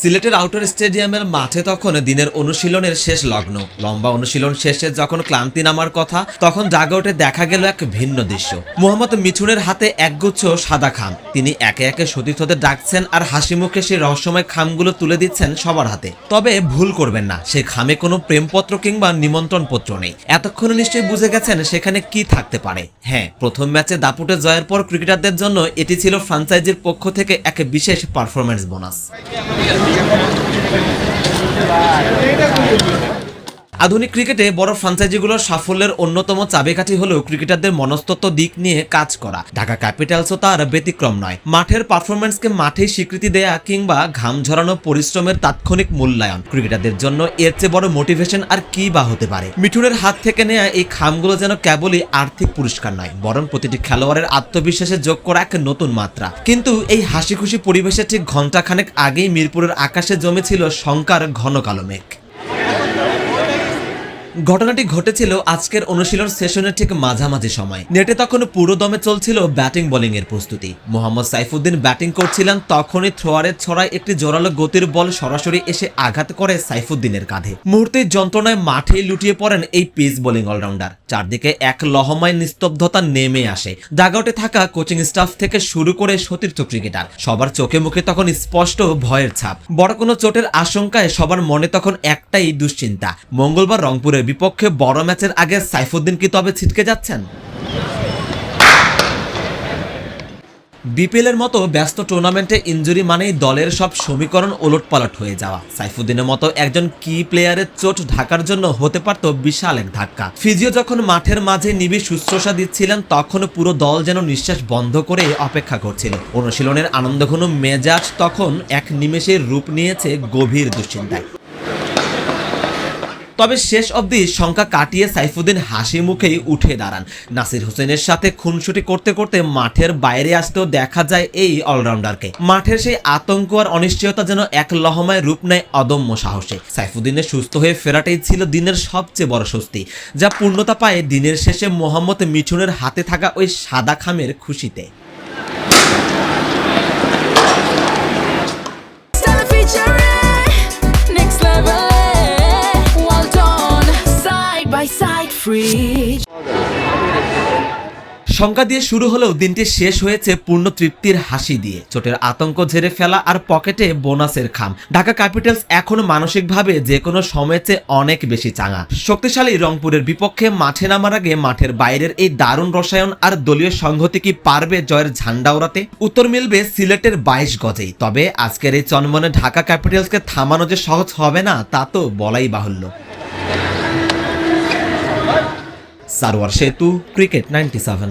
সিলেটের আউটডোর স্টেডিয়ামের মাঠে তখন দিনের অনুশীলনের শেষ লগ্ন। লম্বা অনুশীলন শেষে যখন ক্লান্তি নামার কথা, তখন জাগে উঠে দেখা গেল এক ভিন্ন দৃশ্য। মোহাম্মদ মিঠুনের হাতে একগুচ্ছ সাদা খাম। তিনি একে একে সতীর্থদের ডাকছেন আর হাসি মুখে সেই রহস্যময় খামগুলো তুলে দিচ্ছেন সবার হাতে। তবে ভুল করবেন না, সেই খামে কোনো প্রেমপত্র কিংবা নিমন্ত্রণ পত্র নেই। এতক্ষণে নিশ্চয়ই বুঝে গেছেন সেখানে কি থাকতে পারে। হ্যাঁ, প্রথম ম্যাচে দাপুটে জয়ের পর ক্রিকেটারদের জন্য এটি ছিল ফ্র্যাঞ্চাইজির পক্ষ থেকে এক বিশেষ পারফরম্যান্স বোনাস। আধুনিক ক্রিকেটে বড় ফ্র্যাঞ্চাইজিগুলোর সাফল্যের অন্যতম চাবিকাঠি হলো ক্রিকেটারদের মনস্তত্ত্ব দিক নিয়ে কাজ করা। ঢাকা ক্যাপিটালসও তার ব্যতিক্রম নয়। মাঠের পারফরম্যান্সকে মাঠেই স্বীকৃতি দেয়া কিংবা ঘাম ঝরানো পরিশ্রমের তাৎক্ষণিক মূল্যায়ন ক্রিকেটারদের জন্য এর চেয়ে বড় মোটিভেশন আর কি বা হতে পারে। মিঠুনের হাত থেকে নেয়া এই খামগুলো যেন কেবলই আর্থিক পুরস্কার নয়, বরং প্রতিটি খেলোয়াড়ের আত্মবিশ্বাসে যোগ করা এক নতুন মাত্রা। কিন্তু এই হাসি খুশি পরিবেশে ঠিক ঘণ্টাখানেক আগেই মিরপুরের আকাশে জমেছিল শঙ্কার ঘন কালো মেঘ। ঘটনাটি ঘটেছিল আজকের অনুশীলন সেশনের ঠিক মাঝামাঝি সময়। নেটে তখন পুরো দমে চলছিল ব্যাটিং বোলিং এর প্রস্তুতি। মোহাম্মদ সাইফুদ্দিন ব্যাটিং করছিলেন, তখনই থ্রোয়ারের ছড়ায় একটি জোরালো গতির বল সরাসরি এসে আঘাত করে সাইফুদ্দিনের কাঁধে। মুহূর্তের যন্ত্রণায় মাঠে লুটিয়ে পড়েন এই পেস বোলিং অলরাউন্ডার। চারদিকে এক লহময় নিস্তব্ধতা নেমে আসে। ডাগআউটে থাকা কোচিং স্টাফ থেকে শুরু করে সতীর্থ ক্রিকেটার সবার চোখে মুখে তখন স্পষ্ট ভয়ের ছাপ। বড় কোনো চোটের আশঙ্কায় সবার মনে তখন একটাই দুশ্চিন্তা, মঙ্গলবার রংপুরের বিপক্ষে বড় ম্যাচের আগে সাইফুদ্দিন কি তবে ছিটকে যাচ্ছেন? বিপিএল এর মতো ব্যস্ত টুর্নামেন্টে ইনজুরি মানেই দলের সব সমীকরণ ওলটপালট হয়ে যাওয়া। সাইফুদ্দিনের মতো একজন কি প্লেয়ারের চোট ঢাকার জন্য হতে পারত বিশাল এক ধাক্কা। ফিজিও যখন মাঠের মাঝে নিবিড় শুশ্রূষা দিচ্ছিলেন, তখন পুরো দল যেন নিঃশ্বাস বন্ধ করে অপেক্ষা করছিল। অনুশীলনের আনন্দঘন মেজাজ তখন এক নিমেষে রূপ নিয়েছে গভীর দুশ্চিন্তায়। তবে শেষ অবধি শঙ্কা কাটিয়ে সাইফুদ্দিন হাসি মুখেই উঠে দাঁড়ান। নাসির হোসেনের সাথে খুনসুটি করতে করতে মাঠের বাইরে আসতেও দেখা যায় এই অলরাউন্ডারকে। মাঠের সেই আতঙ্ক আর অনিশ্চয়তা যেন এক লহমায় রূপ নেয় অদম্য সাহসে। সাইফুদ্দিনের সুস্থ হয়ে ফেরাটাই ছিল দিনের সবচেয়ে বড় স্বস্তি, যা পূর্ণতা পায় দিনের শেষে মোহাম্মদ মিঠুনের হাতে থাকা ওই সাদা খামের খুশিতে। শঙ্কা দিয়ে শুরু হলেও দিনটি শেষ হয়েছে পূর্ণ তৃপ্তির হাসি দিয়ে। চোটের আতঙ্ক ঝেড়ে ফেলা আর পকেটে বোনাসের খাম। ঢাকা ক্যাপিটালস এখন মানসিকভাবে যে কোনো সময়ের চেয়ে অনেক বেশি চাঙা। শক্তিশালী রংপুরের বিপক্ষে মাঠে নামার আগে মাঠের বাইরের এই দারুণ রসায়ন আর দলীয় সংহতি কি পারবে জয়ের ঝান্ডা ওড়াতে? উত্তর মিলবে সিলেটের 22 গজেই। তবে আজকের এই চনমনে ঢাকা ক্যাপিটালসকে থামানো যে সহজ হবে না তা তো বলাই বাহুল্য। সারোয়ার সেতু, ক্রিকেট 97।